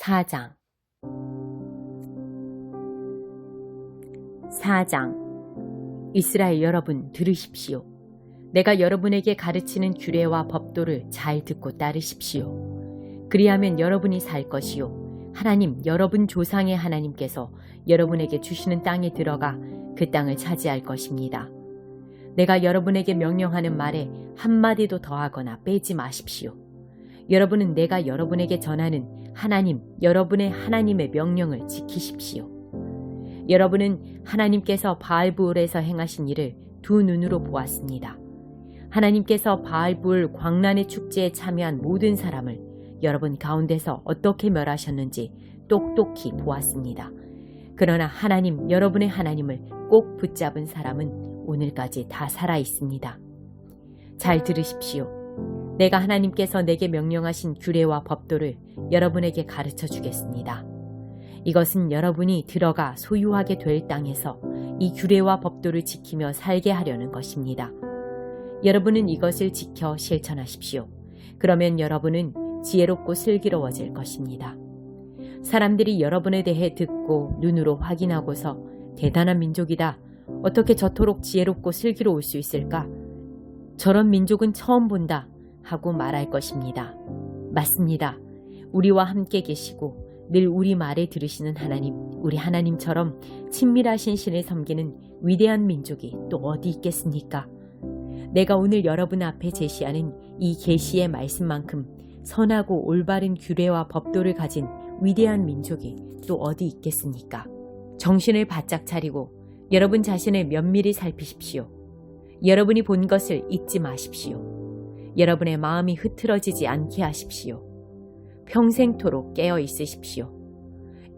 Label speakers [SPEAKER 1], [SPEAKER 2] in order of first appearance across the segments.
[SPEAKER 1] 4장 4장 이스라엘 여러분 들으십시오. 내가 여러분에게 가르치는 규례와 법도를 잘 듣고 따르십시오. 그리하면 여러분이 살 것이요 하나님 여러분 조상의 하나님께서 여러분에게 주시는 땅에 들어가 그 땅을 차지할 것입니다. 내가 여러분에게 명령하는 말에 한마디도 더하거나 빼지 마십시오. 여러분은 내가 여러분에게 전하는 하나님, 여러분의 하나님의 명령을 지키십시오. 여러분은 하나님께서 바알부올에서 행하신 일을 두 눈으로 보았습니다. 하나님께서 바알부올 광란의 축제에 참여한 모든 사람을 여러분 가운데서 어떻게 멸하셨는지 똑똑히 보았습니다. 그러나 하나님, 여러분의 하나님을 꼭 붙잡은 사람은 오늘까지 다 살아 있습니다. 잘 들으십시오. 내가 하나님께서 내게 명령하신 규례와 법도를 여러분에게 가르쳐 주겠습니다. 이것은 여러분이 들어가 소유하게 될 땅에서 이 규례와 법도를 지키며 살게 하려는 것입니다. 여러분은 이것을 지켜 실천하십시오. 그러면 여러분은 지혜롭고 슬기로워질 것입니다. 사람들이 여러분에 대해 듣고 눈으로 확인하고서 대단한 민족이다. 어떻게 저토록 지혜롭고 슬기로울 수 있을까? 저런 민족은 처음 본다. 하고 말할 것입니다. 맞습니다. 우리와 함께 계시고 늘 우리 말을 들으시는 하나님, 우리 하나님처럼 친밀하신 신을 섬기는 위대한 민족이 또 어디 있겠습니까? 내가 오늘 여러분 앞에 제시하는 이 계시의 말씀만큼 선하고 올바른 규례와 법도를 가진 위대한 민족이 또 어디 있겠습니까? 정신을 바짝 차리고 여러분 자신을 면밀히 살피십시오. 여러분이 본 것을 잊지 마십시오. 여러분의 마음이 흐트러지지 않게 하십시오. 평생토록 깨어 있으십시오.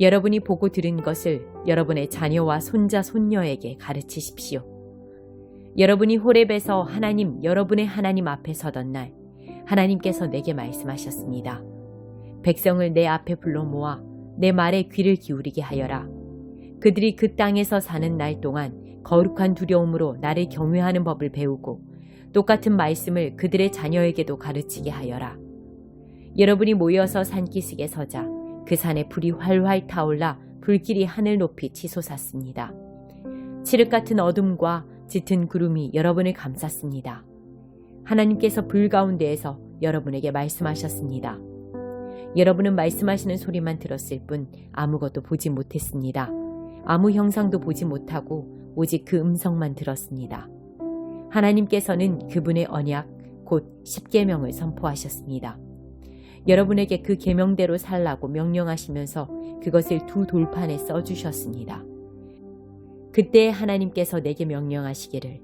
[SPEAKER 1] 여러분이 보고 들은 것을 여러분의 자녀와 손자, 손녀에게 가르치십시오. 여러분이 호렙에서 하나님, 여러분의 하나님 앞에 서던 날 하나님께서 내게 말씀하셨습니다. 백성을 내 앞에 불러 모아 내 말에 귀를 기울이게 하여라. 그들이 그 땅에서 사는 날 동안 거룩한 두려움으로 나를 경외하는 법을 배우고 똑같은 말씀을 그들의 자녀에게도 가르치게 하여라. 여러분이 모여서 산기슭에 서자 그 산에 불이 활활 타올라 불길이 하늘 높이 치솟았습니다. 칠흑 같은 어둠과 짙은 구름이 여러분을 감쌌습니다. 하나님께서 불 가운데에서 여러분에게 말씀하셨습니다. 여러분은 말씀하시는 소리만 들었을 뿐 아무것도 보지 못했습니다. 아무 형상도 보지 못하고 오직 그 음성만 들었습니다. 하나님께서는 그분의 언약, 곧 십계명을 선포하셨습니다. 여러분에게 그 계명대로 살라고 명령하시면서 그것을 두 돌판에 써주셨습니다. 그때 하나님께서 내게 명령하시기를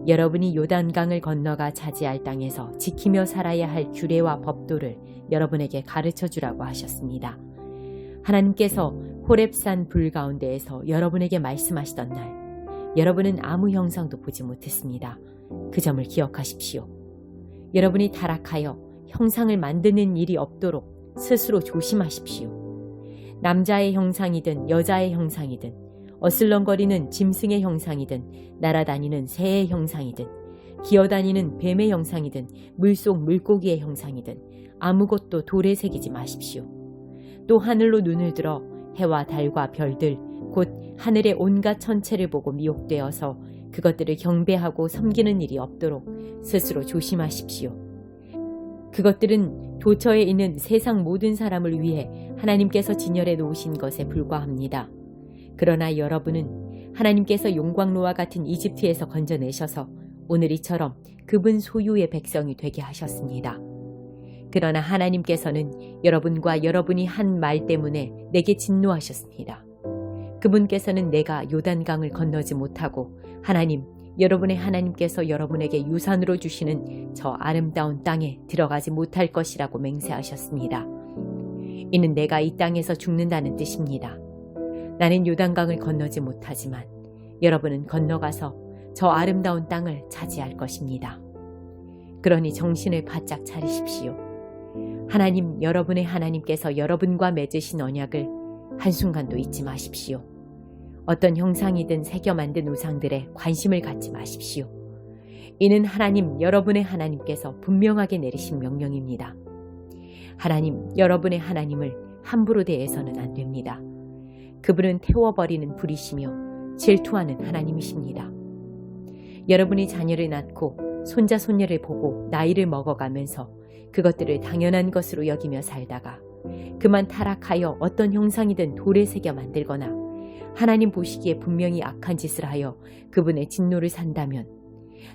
[SPEAKER 1] 여러분이 요단강을 건너가 차지할 땅에서 지키며 살아야 할 규례와 법도를 여러분에게 가르쳐주라고 하셨습니다. 하나님께서 호렙산 불 가운데에서 여러분에게 말씀하시던 날 여러분은 아무 형상도 보지 못했습니다. 그 점을 기억하십시오. 여러분이 타락하여 형상을 만드는 일이 없도록 스스로 조심하십시오. 남자의 형상이든 여자의 형상이든 어슬렁거리는 짐승의 형상이든 날아다니는 새의 형상이든 기어다니는 뱀의 형상이든 물속 물고기의 형상이든 아무것도 돌에 새기지 마십시오. 또 하늘로 눈을 들어 해와 달과 별들 곧 하늘의 온갖 천체를 보고 미혹되어서 그것들을 경배하고 섬기는 일이 없도록 스스로 조심하십시오. 그것들은 도처에 있는 세상 모든 사람을 위해 하나님께서 진열해 놓으신 것에 불과합니다. 그러나 여러분은 하나님께서 용광로와 같은 이집트에서 건져내셔서 오늘 이처럼 그분 소유의 백성이 되게 하셨습니다. 그러나 하나님께서는 여러분과 여러분이 한 말 때문에 내게 진노하셨습니다. 그분께서는 내가 요단강을 건너지 못하고 하나님, 여러분의 하나님께서 여러분에게 유산으로 주시는 저 아름다운 땅에 들어가지 못할 것이라고 맹세하셨습니다. 이는 내가 이 땅에서 죽는다는 뜻입니다. 나는 요단강을 건너지 못하지만 여러분은 건너가서 저 아름다운 땅을 차지할 것입니다. 그러니 정신을 바짝 차리십시오. 하나님, 여러분의 하나님께서 여러분과 맺으신 언약을 한순간도 잊지 마십시오. 어떤 형상이든 새겨 만든 우상들에 관심을 갖지 마십시오. 이는 하나님, 여러분의 하나님께서 분명하게 내리신 명령입니다. 하나님, 여러분의 하나님을 함부로 대해서는 안 됩니다. 그분은 태워버리는 불이시며 질투하는 하나님이십니다. 여러분이 자녀를 낳고 손자 손녀를 보고 나이를 먹어가면서 그것들을 당연한 것으로 여기며 살다가 그만 타락하여 어떤 형상이든 돌에 새겨 만들거나 하나님 보시기에 분명히 악한 짓을 하여 그분의 진노를 산다면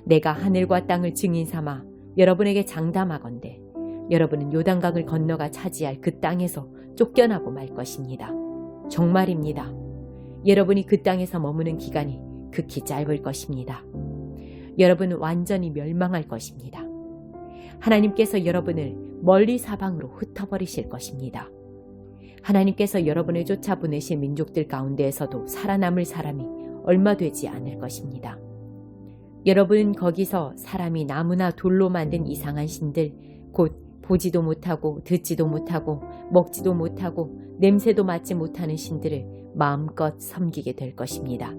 [SPEAKER 1] 내가 하늘과 땅을 증인 삼아 여러분에게 장담하건대 여러분은 요단강을 건너가 차지할 그 땅에서 쫓겨나고 말 것입니다. 정말입니다. 여러분이 그 땅에서 머무는 기간이 극히 짧을 것입니다. 여러분은 완전히 멸망할 것입니다. 하나님께서 여러분을 멀리 사방으로 흩어버리실 것입니다. 하나님께서 여러분을 쫓아보내실 민족들 가운데에서도 살아남을 사람이 얼마 되지 않을 것입니다. 여러분은 거기서 사람이 나무나 돌로 만든 이상한 신들, 곧 보지도 못하고 듣지도 못하고 먹지도 못하고 냄새도 맡지 못하는 신들을 마음껏 섬기게 될 것입니다.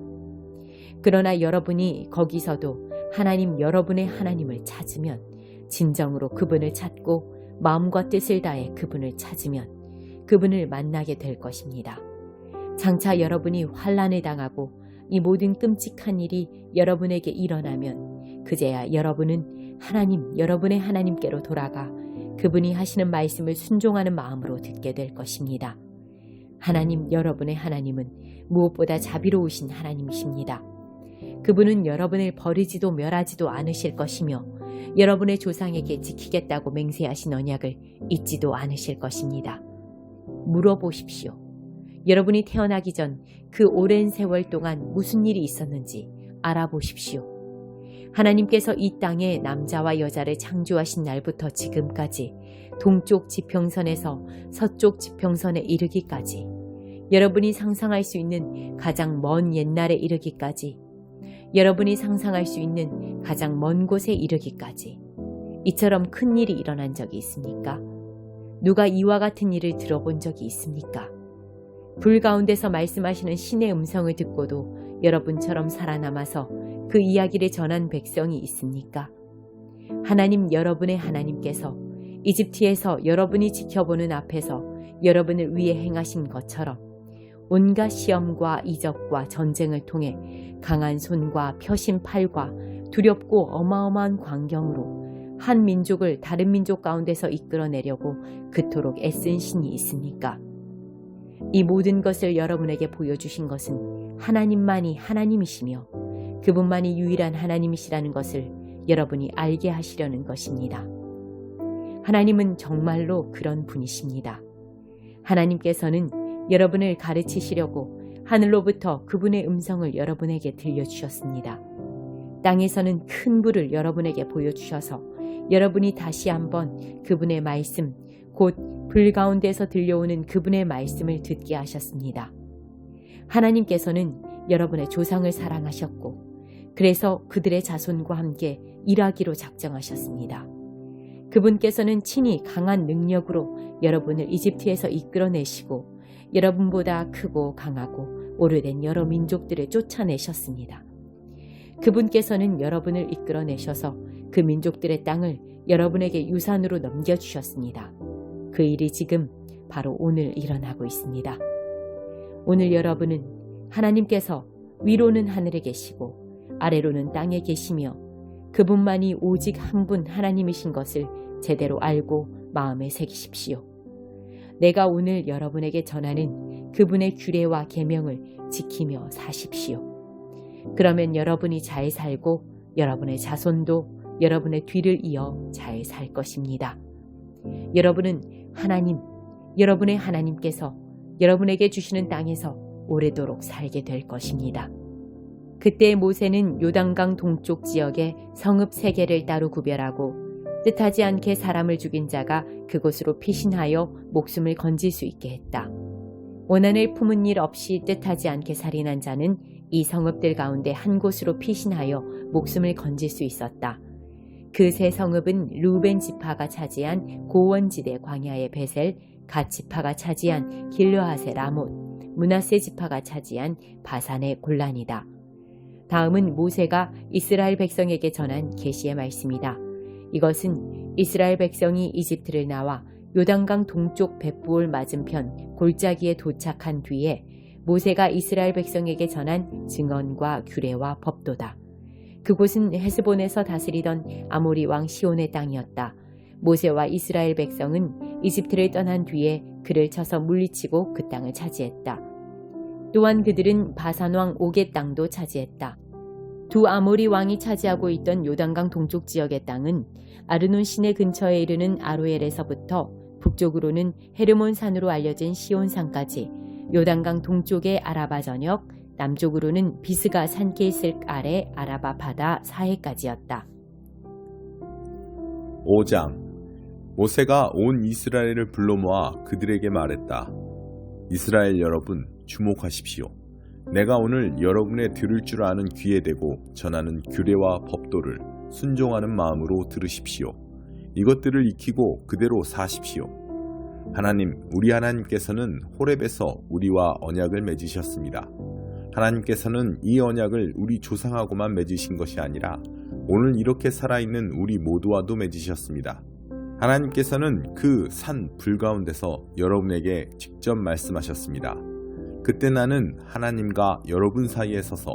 [SPEAKER 1] 그러나 여러분이 거기서도 하나님 여러분의 하나님을 찾으면 진정으로 그분을 찾고 마음과 뜻을 다해 그분을 찾으면 그분을 만나게 될 것입니다. 장차 여러분이 환난을 당하고 이 모든 끔찍한 일이 여러분에게 일어나면 그제야 여러분은 하나님 여러분의 하나님께로 돌아가 그분이 하시는 말씀을 순종하는 마음으로 듣게 될 것입니다. 하나님 여러분의 하나님은 무엇보다 자비로우신 하나님이십니다. 그분은 여러분을 버리지도 멸하지도 않으실 것이며 여러분의 조상에게 지키겠다고 맹세하신 언약을 잊지도 않으실 것입니다. 물어보십시오. 여러분이 태어나기 전 그 오랜 세월 동안 무슨 일이 있었는지 알아보십시오. 하나님께서 이 땅에 남자와 여자를 창조하신 날부터 지금까지 동쪽 지평선에서 서쪽 지평선에 이르기까지 여러분이 상상할 수 있는 가장 먼 옛날에 이르기까지 여러분이 상상할 수 있는 가장 먼 곳에 이르기까지 이처럼 큰 일이 일어난 적이 있습니까? 누가 이와 같은 일을 들어본 적이 있습니까? 불 가운데서 말씀하시는 신의 음성을 듣고도 여러분처럼 살아남아서 그 이야기를 전한 백성이 있습니까? 하나님 여러분의 하나님께서 이집트에서 여러분이 지켜보는 앞에서 여러분을 위해 행하신 것처럼 온갖 시험과 이적과 전쟁을 통해 강한 손과 펴신 팔과 두렵고 어마어마한 광경으로 한 민족을 다른 민족 가운데서 이끌어내려고 그토록 애쓴 신이 있습니까? 이 모든 것을 여러분에게 보여주신 것은 하나님만이 하나님이시며 그분만이 유일한 하나님이시라는 것을 여러분이 알게 하시려는 것입니다. 하나님은 정말로 그런 분이십니다. 하나님께서는 여러분을 가르치시려고 하늘로부터 그분의 음성을 여러분에게 들려주셨습니다. 땅에서는 큰 불을 여러분에게 보여주셔서 여러분이 다시 한번 그분의 말씀, 곧 불 가운데서 들려오는 그분의 말씀을 듣게 하셨습니다. 하나님께서는 여러분의 조상을 사랑하셨고 그래서 그들의 자손과 함께 일하기로 작정하셨습니다. 그분께서는 친히 강한 능력으로 여러분을 이집트에서 이끌어내시고 여러분보다 크고 강하고 오래된 여러 민족들을 쫓아내셨습니다. 그분께서는 여러분을 이끌어내셔서 그 민족들의 땅을 여러분에게 유산으로 넘겨주셨습니다. 그 일이 지금 바로 오늘 일어나고 있습니다. 오늘 여러분은 하나님께서 위로는 하늘에 계시고 아래로는 땅에 계시며 그분만이 오직 한 분 하나님이신 것을 제대로 알고 마음에 새기십시오. 내가 오늘 여러분에게 전하는 그분의 규례와 계명을 지키며 사십시오. 그러면 여러분이 잘 살고 여러분의 자손도 여러분의 뒤를 이어 잘 살 것입니다. 여러분은 하나님, 여러분의 하나님께서 여러분에게 주시는 땅에서 오래도록 살게 될 것입니다. 그때 모세는 요단강 동쪽 지역에 성읍 3개를 따로 구별하고 뜻하지 않게 사람을 죽인 자가 그곳으로 피신하여 목숨을 건질 수 있게 했다. 원한을 품은 일 없이 뜻하지 않게 살인한 자는 이 성읍들 가운데 한 곳으로 피신하여 목숨을 건질 수 있었다. 그 3성읍은 루벤 지파가 차지한 고원지대 광야의 베셀, 갓 지파가 차지한 길르앗의 라못, 므낫세 지파가 차지한 바산의 골란이다. 다음은 모세가 이스라엘 백성에게 전한 계시의 말씀이다. 이것은 이스라엘 백성이 이집트를 나와 요단강 동쪽 벳부올 맞은편 골짜기에 도착한 뒤에 모세가 이스라엘 백성에게 전한 증언과 규례와 법도다. 그곳은 헤스본에서 다스리던 아모리 왕 시온의 땅이었다. 모세와 이스라엘 백성은 이집트를 떠난 뒤에 그를 쳐서 물리치고 그 땅을 차지했다. 또한 그들은 바산 왕 옥의 땅도 차지했다. 두 아모리 왕이 차지하고 있던 요단강 동쪽 지역의 땅은 아르논 시내 근처에 이르는 아로엘에서부터 북쪽으로는 헤르몬 산으로 알려진 시온산까지, 요단강 동쪽의 아라바 전역, 남쪽으로는 비스가 산길슬 아래 아라바 바다 사해까지였다.
[SPEAKER 2] 5장. 모세가 온 이스라엘을 불러 모아 그들에게 말했다. 이스라엘 여러분, 주목하십시오. 내가 오늘 여러분의 들을 줄 아는 귀에 대고 전하는 규례와 법도를 순종하는 마음으로 들으십시오. 이것들을 익히고 그대로 사십시오. 하나님, 우리 하나님께서는 호렙에서 우리와 언약을 맺으셨습니다. 하나님께서는 이 언약을 우리 조상하고만 맺으신 것이 아니라 오늘 이렇게 살아있는 우리 모두와도 맺으셨습니다. 하나님께서는 그 산 불가운데서 여러분에게 직접 말씀하셨습니다. 그때 나는 하나님과 여러분 사이에 서서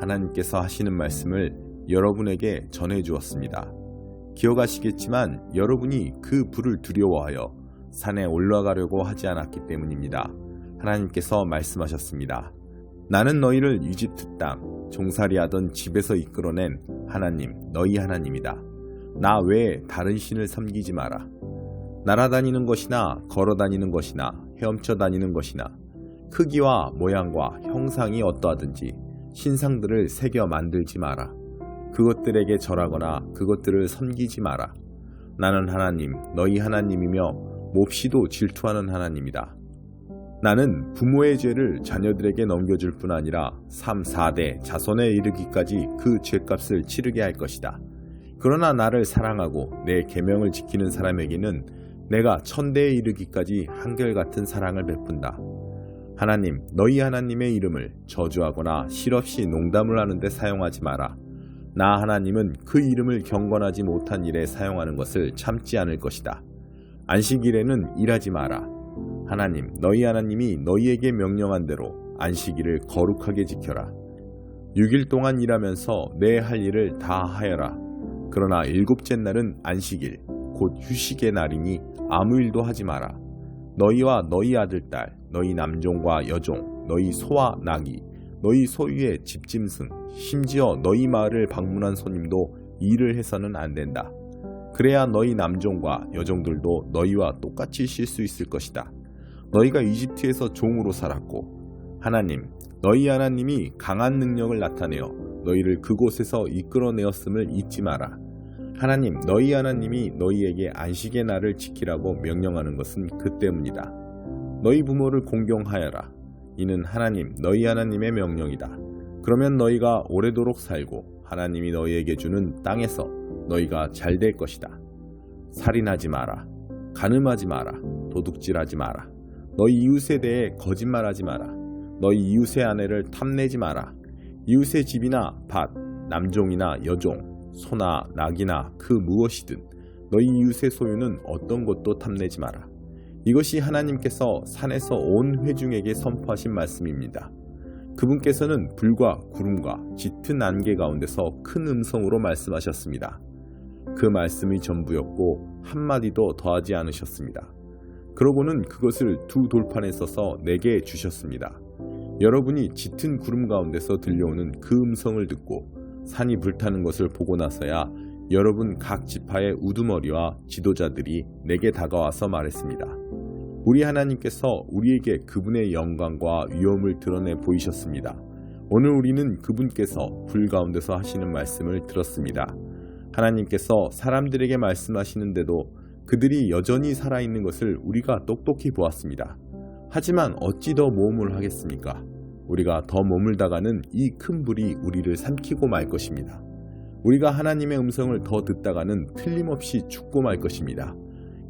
[SPEAKER 2] 하나님께서 하시는 말씀을 여러분에게 전해주었습니다. 기억하시겠지만 여러분이 그 불을 두려워하여 산에 올라가려고 하지 않았기 때문입니다. 하나님께서 말씀하셨습니다. 나는 너희를 이집트 땅, 종살이하던 집에서 이끌어낸 하나님, 너희 하나님이다. 나 외에 다른 신을 섬기지 마라. 날아다니는 것이나 걸어다니는 것이나 헤엄쳐 다니는 것이나 크기와 모양과 형상이 어떠하든지 신상들을 새겨 만들지 마라. 그것들에게 절하거나 그것들을 섬기지 마라. 나는 하나님, 너희 하나님이며 몹시도 질투하는 하나님이다. 나는 부모의 죄를 자녀들에게 넘겨줄 뿐 아니라 3, 4대 자손에 이르기까지 그 죄값을 치르게 할 것이다. 그러나 나를 사랑하고 내 계명을 지키는 사람에게는 내가 1000대에 이르기까지 한결같은 사랑을 베푼다. 하나님, 너희 하나님의 이름을 저주하거나 실없이 농담을 하는데 사용하지 마라. 나 하나님은 그 이름을 경건하지 못한 일에 사용하는 것을 참지 않을 것이다. 안식일에는 일하지 마라. 하나님, 너희 하나님이 너희에게 명령한 대로 안식일을 거룩하게 지켜라. 6일 동안 일하면서 내 할 일을 다 하여라. 그러나 7째 날은 안식일, 곧 휴식의 날이니 아무 일도 하지 마라. 너희와 너희 아들, 딸, 너희 남종과 여종, 너희 소와 나귀, 너희 소유의 집짐승, 심지어 너희 마을을 방문한 손님도 일을 해서는 안 된다. 그래야 너희 남종과 여종들도 너희와 똑같이 쉴 수 있을 것이다. 너희가 이집트에서 종으로 살았고 하나님, 너희 하나님이 강한 능력을 나타내어 너희를 그곳에서 이끌어내었음을 잊지 마라. 하나님, 너희 하나님이 너희에게 안식의 날을 지키라고 명령하는 것은 그 때문이다. 너희 부모를 공경하여라. 이는 하나님, 너희 하나님의 명령이다. 그러면 너희가 오래도록 살고 하나님이 너희에게 주는 땅에서 너희가 잘 될 것이다. 살인하지 마라. 간음하지 마라. 도둑질하지 마라. 너희 이웃에 대해 거짓말하지 마라. 너희 이웃의 아내를 탐내지 마라. 이웃의 집이나 밭, 남종이나 여종, 소나 낙이나 그 무엇이든 너희 이웃의 소유는 어떤 것도 탐내지 마라. 이것이 하나님께서 산에서 온 회중에게 선포하신 말씀입니다. 그분께서는 불과 구름과 짙은 안개 가운데서 큰 음성으로 말씀하셨습니다. 그 말씀이 전부였고 한마디도 더하지 않으셨습니다. 그러고는 그것을 두 돌판에 써서 내게 주셨습니다. 여러분이 짙은 구름 가운데서 들려오는 그 음성을 듣고 산이 불타는 것을 보고 나서야 여러분 각 지파의 우두머리와 지도자들이 내게 다가와서 말했습니다. 우리 하나님께서 우리에게 그분의 영광과 위엄을 드러내 보이셨습니다. 오늘 우리는 그분께서 불 가운데서 하시는 말씀을 들었습니다. 하나님께서 사람들에게 말씀하시는데도 그들이 여전히 살아있는 것을 우리가 똑똑히 보았습니다. 하지만 어찌 더 모험을 하겠습니까? 우리가 더 머물다가는 이 큰 불이 우리를 삼키고 말 것입니다. 우리가 하나님의 음성을 더 듣다가는 틀림없이 죽고 말 것입니다.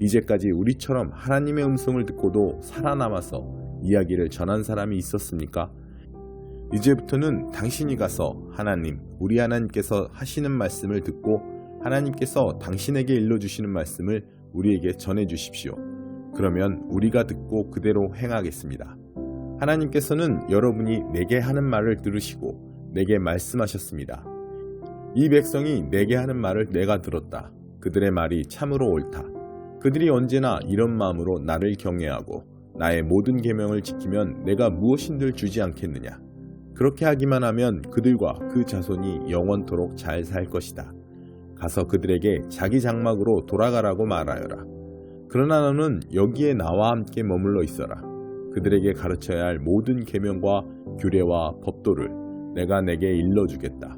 [SPEAKER 2] 이제까지 우리처럼 하나님의 음성을 듣고도 살아남아서 이야기를 전한 사람이 있었습니까? 이제부터는 당신이 가서 하나님, 우리 하나님께서 하시는 말씀을 듣고 하나님께서 당신에게 일러주시는 말씀을 우리에게 전해주십시오. 그러면 우리가 듣고 그대로 행하겠습니다. 하나님께서는 여러분이 내게 하는 말을 들으시고 내게 말씀하셨습니다. 이 백성이 내게 하는 말을 내가 들었다. 그들의 말이 참으로 옳다. 그들이 언제나 이런 마음으로 나를 경외하고 나의 모든 계명을 지키면 내가 무엇인들 주지 않겠느냐. 그렇게 하기만 하면 그들과 그 자손이 영원토록 잘 살 것이다. 가서 그들에게 자기 장막으로 돌아가라고 말하여라. 그러나 너는 여기에 나와 함께 머물러 있어라. 그들에게 가르쳐야 할 모든 계명과 규례와 법도를 내가 내게 일러주겠다.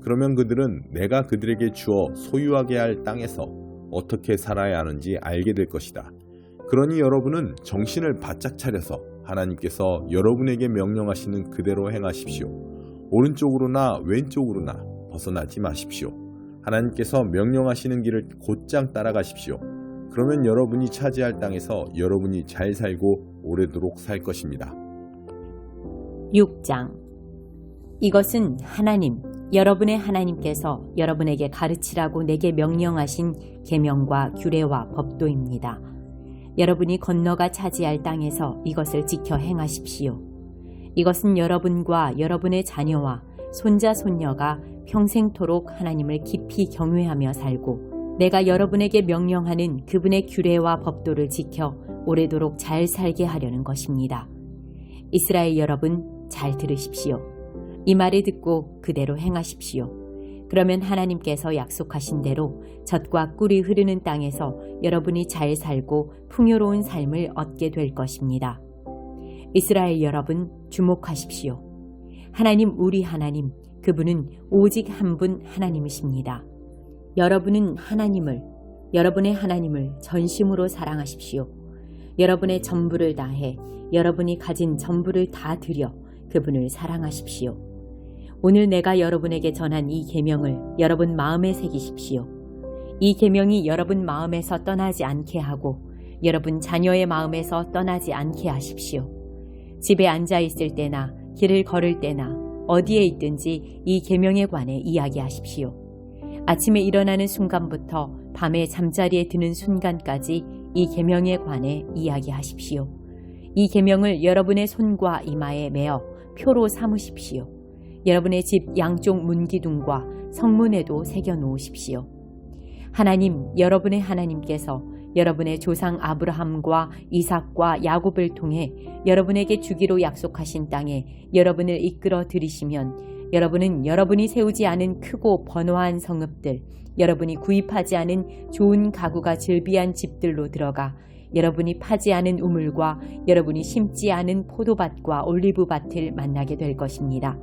[SPEAKER 2] 그러면 그들은 내가 그들에게 주어 소유하게 할 땅에서 어떻게 살아야 하는지 알게 될 것이다. 그러니 여러분은 정신을 바짝 차려서 하나님께서 여러분에게 명령하시는 그대로 행하십시오. 오른쪽으로나 왼쪽으로나 벗어나지 마십시오. 하나님께서 명령하시는 길을 곧장 따라가십시오. 그러면 여러분이 차지할 땅에서 여러분이 잘 살고 오래도록 살 것입니다.
[SPEAKER 1] 6장. 이것은 하나님, 여러분의 하나님께서 여러분에게 가르치라고 내게 명령하신 계명과 규례와 법도입니다. 여러분이 건너가 차지할 땅에서 이것을 지켜 행하십시오. 이것은 여러분과 여러분의 자녀와 손자 손녀가 평생토록 하나님을 깊이 경외하며 살고 내가 여러분에게 명령하는 그분의 규례와 법도를 지켜 오래도록 잘 살게 하려는 것입니다. 이스라엘 여러분, 잘 들으십시오. 이 말을 듣고 그대로 행하십시오. 그러면 하나님께서 약속하신 대로 젖과 꿀이 흐르는 땅에서 여러분이 잘 살고 풍요로운 삶을 얻게 될 것입니다. 이스라엘 여러분, 주목하십시오. 하나님, 우리 하나님, 그분은 오직 한 분 하나님이십니다. 여러분은 여러분의 하나님을 전심으로 사랑하십시오. 여러분의 전부를 다해 여러분이 가진 전부를 다 드려 그분을 사랑하십시오. 오늘 내가 여러분에게 전한 이 계명을 여러분 마음에 새기십시오. 이 계명이 여러분 마음에서 떠나지 않게 하고 여러분 자녀의 마음에서 떠나지 않게 하십시오. 집에 앉아 있을 때나 길을 걸을 때나 어디에 있든지 이 계명에 관해 이야기하십시오. 아침에 일어나는 순간부터 밤에 잠자리에 드는 순간까지 이 계명에 관해 이야기하십시오. 이 계명을 여러분의 손과 이마에 매어 표로 삼으십시오. 여러분의 집 양쪽 문기둥과 성문에도 새겨 놓으십시오. 하나님, 여러분의 하나님께서 여러분의 조상 아브라함과 이삭과 야곱을 통해 여러분에게 주기로 약속하신 땅에 여러분을 이끌어 들이시면 여러분은 여러분이 세우지 않은 크고 번화한 성읍들, 여러분이 구입하지 않은 좋은 가구가 즐비한 집들로 들어가 여러분이 파지 않은 우물과 여러분이 심지 않은 포도밭과 올리브밭을 만나게 될 것입니다.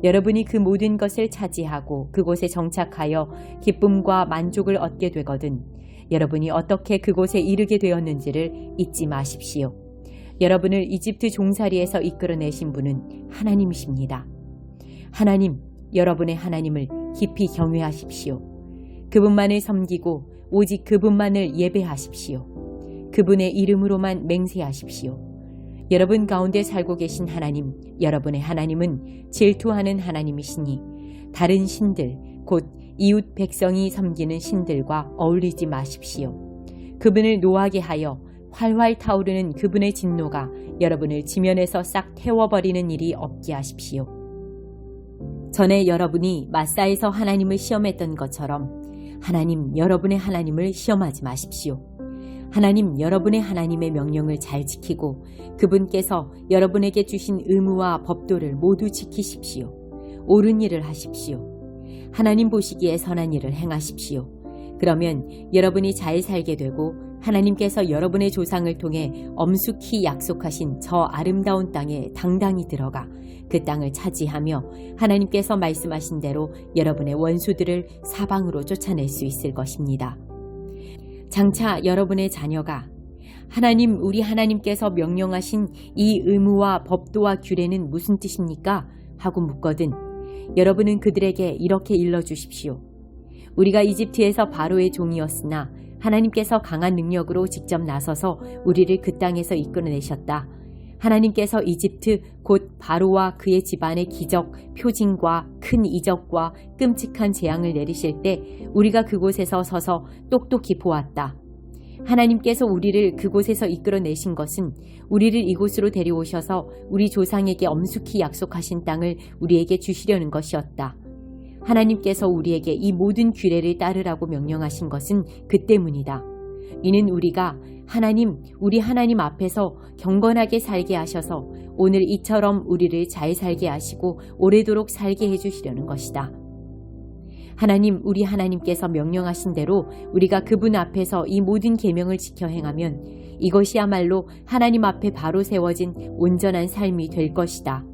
[SPEAKER 1] 여러분이 그 모든 것을 차지하고 그곳에 정착하여 기쁨과 만족을 얻게 되거든 여러분이 어떻게 그곳에 이르게 되었는지를 잊지 마십시오. 여러분을 이집트 종살이에서 이끌어내신 분은 하나님이십니다. 하나님, 여러분의 하나님을 깊이 경외하십시오. 그분만을 섬기고 오직 그분만을 예배하십시오. 그분의 이름으로만 맹세하십시오. 여러분 가운데 살고 계신 하나님, 여러분의 하나님은 질투하는 하나님이시니 다른 신들, 곧 이웃 백성이 섬기는 신들과 어울리지 마십시오. 그분을 노하게 하여 활활 타오르는 그분의 진노가 여러분을 지면에서 싹 태워버리는 일이 없게 하십시오. 전에 여러분이 마사에서 하나님을 시험했던 것처럼 하나님, 여러분의 하나님을 시험하지 마십시오. 하나님, 여러분의 하나님의 명령을 잘 지키고 그분께서 여러분에게 주신 의무와 법도를 모두 지키십시오. 옳은 일을 하십시오. 하나님 보시기에 선한 일을 행하십시오. 그러면 여러분이 잘 살게 되고 하나님께서 여러분의 조상을 통해 엄숙히 약속하신 저 아름다운 땅에 당당히 들어가 그 땅을 차지하며 하나님께서 말씀하신 대로 여러분의 원수들을 사방으로 쫓아낼 수 있을 것입니다. 장차 여러분의 자녀가 하나님, 우리 하나님께서 명령하신 이 의무와 법도와 규례는 무슨 뜻입니까? 하고 묻거든 여러분은 그들에게 이렇게 일러주십시오. 우리가 이집트에서 바로의 종이었으나 하나님께서 강한 능력으로 직접 나서서 우리를 그 땅에서 이끌어내셨다. 하나님께서 이집트 곧 바로와 그의 집안의 기적, 표징과 큰 이적과 끔찍한 재앙을 내리실 때 우리가 그곳에서 서서 똑똑히 보았다. 하나님께서 우리를 그곳에서 이끌어내신 것은 우리를 이곳으로 데려오셔서 우리 조상에게 엄숙히 약속하신 땅을 우리에게 주시려는 것이었다. 하나님께서 우리에게 이 모든 규례를 따르라고 명령하신 것은 그 때문이다. 이는 우리가 우리 하나님 앞에서 경건하게 살게 하셔서 오늘 이처럼 우리를 잘 살게 하시고 오래도록 살게 해주시려는 것이다. 우리 하나님께서 명령하신 대로 우리가 그분 앞에서 이 모든 계명을 지켜 행하면 이것이야말로 하나님 앞에 바로 세워진 온전한 삶이 될 것이다.